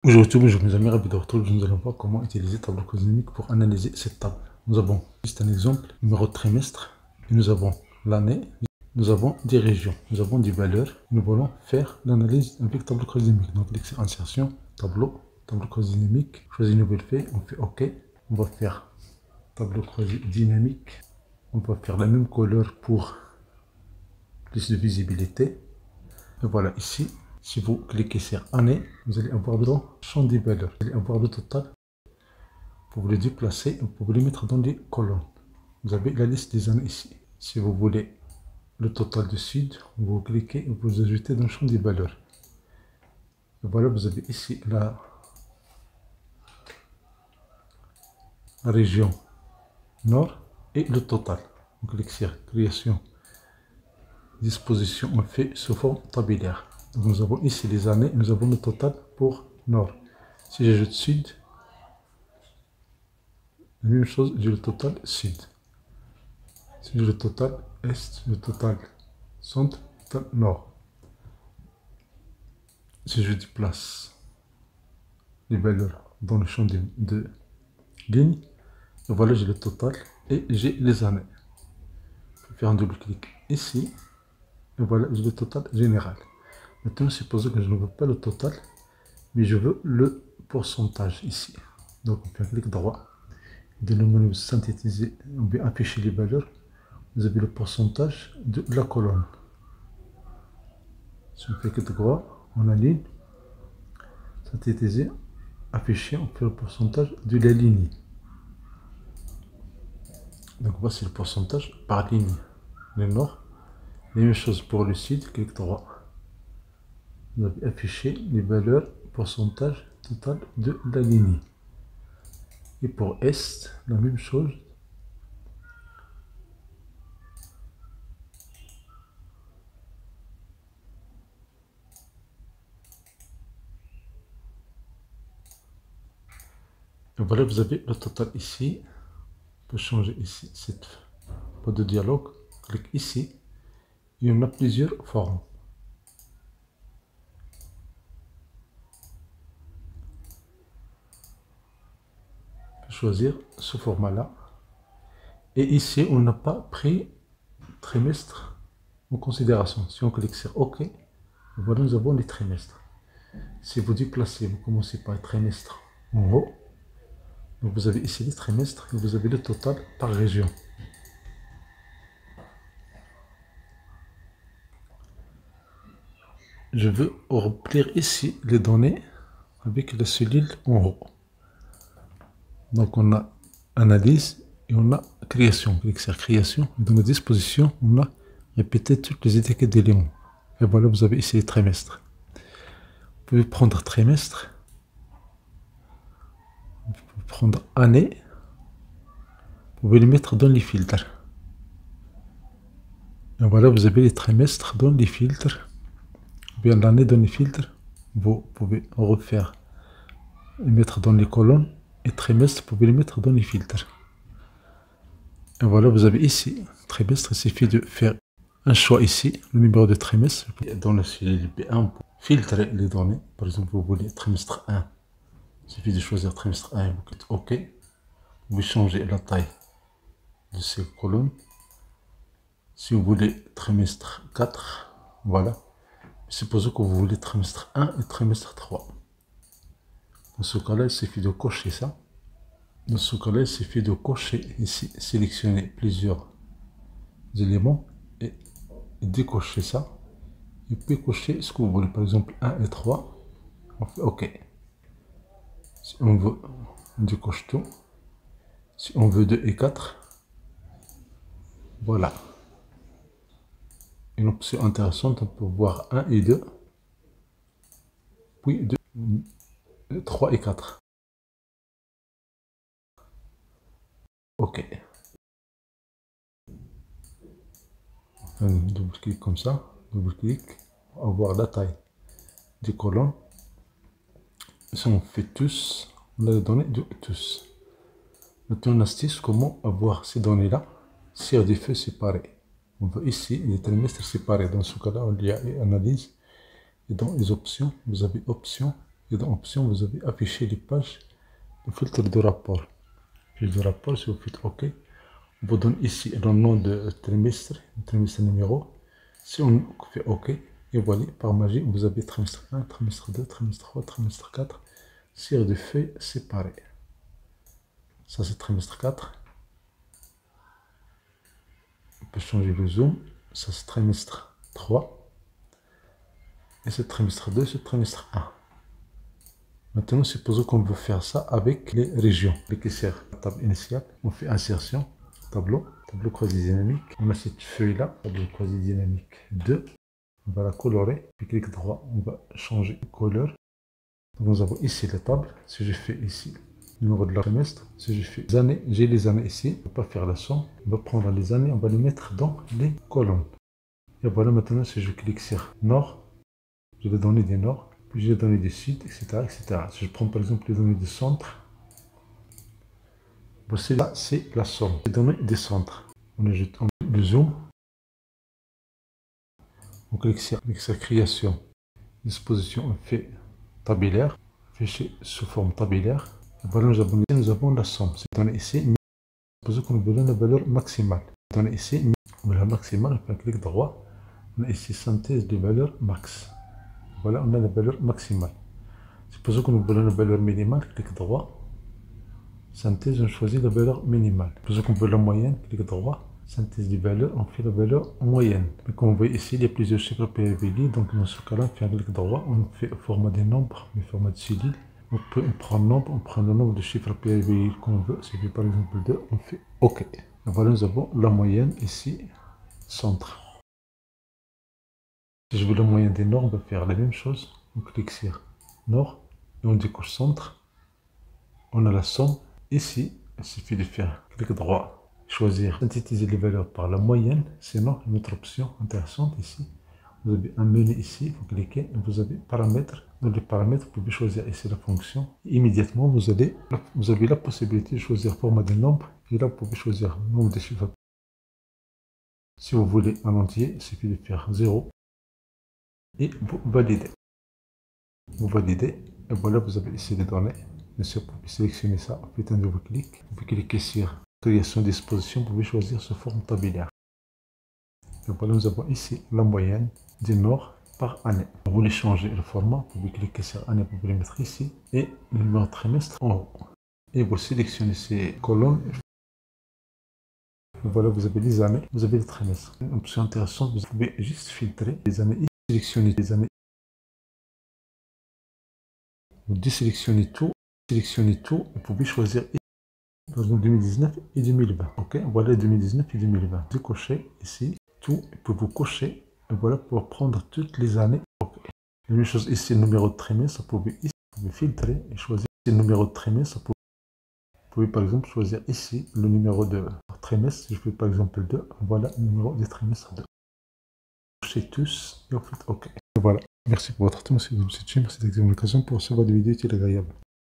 Aujourd'hui, bonjour mes amis, ravi de vous retrouver. Nous allons voir comment utiliser Tableau Cosmique pour analyser cette table. Nous avons juste un exemple, numéro de trimestre, et nous avons l'année, nous avons des régions, nous avons des valeurs. Nous voulons faire l'analyse avec Tableau Cosmique. Donc, cliquez sur insertion, tableau Cosmique, choisis une nouvelle feuille, on fait OK. On va faire tableau dynamique. On va faire la même couleur pour plus de visibilité. Et voilà, ici, si vous cliquez sur année, vous allez avoir le champ des valeurs. Vous allez avoir le total. Vous pouvez le déplacer, vous pouvez le mettre dans les colonnes. Vous avez la liste des années ici. Si vous voulez le total de sud, vous cliquez et vous ajoutez dans le champ des valeurs. Et voilà, vous avez ici la région nord et le total. On clique sur création, disposition, on fait sous forme tabellaire. Donc nous avons ici les années, nous avons le total pour nord. Si j'ajoute sud, la même chose, j'ai le total sud. Si j'ai le total est, le total centre, le total nord. Si je déplace les valeurs dans le champ de ligne, voilà, j'ai le total et j'ai les années. Je vais faire un double clic ici, et voilà, j'ai le total général. Maintenant, supposons que je ne veux pas le total, mais je veux le pourcentage ici. Donc, on fait un clic droit. De le menu synthétiser, on peut afficher les valeurs. Vous avez le pourcentage de la colonne. Si on fait clic droit, on aligne, synthétiser, afficher, on fait le pourcentage de la ligne. Donc voici le pourcentage par ligne. Le nord, la même chose pour le sud, clic droit. Vous avez affiché les valeurs, pourcentage total de la ligne. Et pour est, la même chose. Et voilà, vous avez le total ici. On peut changer ici cette boîte de dialogue. Clique ici. Et on a plusieurs formes. On peut choisir ce format-là. Et ici, on n'a pas pris trimestre en considération. Si on clique sur OK, voilà, nous avons les trimestres. Si vous déplacez, vous commencez par le trimestre en haut. Donc vous avez ici les trimestres et vous avez le total par région. Je veux remplir ici les données avec la cellule en haut. Donc on a analyse et on a création. Clique sur création. Et dans la disposition, on a répété toutes les étiquettes d'éléments. Et voilà, vous avez ici les trimestres. Vous pouvez prendre trimestre. Vous pouvez prendre année. Vous pouvez les mettre dans les filtres. Et voilà, vous avez les trimestres dans les filtres. Ou bien l'année dans les filtres. Vous pouvez refaire et mettre dans les colonnes. Et trimestre, vous pouvez les mettre dans les filtres. Et voilà, vous avez ici, trimestre, il suffit de faire un choix ici, le numéro de trimestre. Dans la cellule B1, pour filtrer les données. Par exemple, vous voulez trimestre 1. Il suffit de choisir trimestre 1 et vous cliquez OK. Vous pouvez changer la taille de ces colonnes. Si vous voulez trimestre 4, voilà. Supposons que vous voulez trimestre 1 et trimestre 3. Dans ce cas-là, il suffit de cocher ça. Dans ce cas-là, il suffit de cocher ici, sélectionner plusieurs éléments et décocher ça. Et puis cocher ce que vous voulez, par exemple 1 et 3. On fait OK. Si on veut, on décoche tout. Si on veut 2 et 4, voilà. Une option intéressante, on peut voir 1 et 2, puis 2, 3 et 4. OK. Un double clic comme ça, double clic, on va voir la taille des colonnes. Si on fait tous, on a les données de tous. Maintenant, une astuce, comment avoir ces données-là sur des feuilles séparées. On veut ici les trimestres séparés. Dans ce cas-là, on y a analyse. Et dans les options, vous avez options Et dans Options, vous avez affiché les pages de filtre de rapport. Fiche de rapport, si vous faites OK, on vous donne ici le nom de trimestre numéro. Si on fait OK, et voilà, par magie, vous avez trimestre 1, trimestre 2, trimestre 3, trimestre 4, sur des feuilles séparées. Ça, c'est trimestre 4. On peut changer le zoom. Ça, c'est trimestre 3. Et c'est trimestre 2, c'est trimestre 1. Maintenant, supposons qu'on veut faire ça avec les régions. Cliquez sur la table initiale, on fait insertion, tableau croisé dynamique. On a cette feuille-là, tableau croisé dynamique 2. On va la colorer, puis clic droit, on va changer de couleur. Donc nous avons ici la table. Si je fais ici le numéro de la trimestre, si je fais les années, j'ai les années ici. On ne va pas faire la somme. On va prendre les années, on va les mettre dans les colonnes. Et voilà, maintenant si je clique sur nord, je vais donner des nord, puis je vais donner des sud, etc., etc. Si je prends par exemple les données du centre, voici là, c'est la somme. Les données des centres. On ajoute le zoom. On clique sur création, disposition, on fait tabulaire, fichier sous forme tabulaire. Et voilà, nous avons la somme. C'est donné ici, supposons qu'on veut donner la valeur maximale. Donné ici, la maximale, on fait un clic droit. On a ici synthèse de valeur max. Voilà, on a la valeur maximale. Supposons qu'on veut donner la valeur minimale, clic droit. Synthèse, on choisit la valeur minimale. Supposons qu'on veut la moyenne, clic droit. Synthèse des valeurs, on fait la valeur moyenne. Mais comme vous voyez ici, il y a plusieurs chiffres PRVD, donc dans ce cas-là, on fait un clic droit, on fait au format des nombres, le format de cellule. On prend le nombre de chiffres PRVD qu'on veut. Si je fais par exemple 2, on fait OK. Et voilà, nous avons la moyenne ici, centre. Si je veux la moyenne des normes, on va faire la même chose. On clique sur nord et on décoche centre. On a la somme. Ici, il suffit de faire clic droit. Choisir, synthétiser les valeurs par la moyenne, sinon une autre option intéressante ici. Vous avez un menu ici, vous cliquez, et vous avez paramètres. Dans les paramètres, vous pouvez choisir ici la fonction. Et immédiatement, vous avez la possibilité de choisir format de nombre. Et là, vous pouvez choisir le nombre de chiffres. Si vous voulez un entier, il suffit de faire 0 et vous validez. Vous validez, et voilà, vous avez ici les données. Bien sûr, vous pouvez sélectionner ça, faites un double clic. Vous pouvez cliquer sur création disposition, vous pouvez choisir ce forme tabulaire. Et voilà, nous avons ici la moyenne des nord par année. Vous voulez changer le format, vous pouvez cliquer sur année, vous pouvez le mettre ici, et le numéro de trimestre en haut. Et vous sélectionnez ces colonnes. Et voilà, vous avez les années, vous avez les trimestres. Une option intéressante, vous pouvez juste filtrer les années, sélectionner les années. Vous désélectionnez tout, vous pouvez choisir dans 2019 et 2020. Ok, voilà 2019 et 2020. Décochez ici tout, pour vous cocher, et voilà pour prendre toutes les années. Okay. La même chose ici, le numéro de trimestre, vous pouvez filtrer et choisir le numéro de trimestre. Vous pouvez par exemple choisir ici le numéro de trimestre. Si je fais par exemple 2, voilà le numéro du trimestre 2. Cochez tous et vous faites OK. Et voilà. Merci pour votre attention, merci d'examiner l'occasion pour recevoir des vidéos utiles et agréables.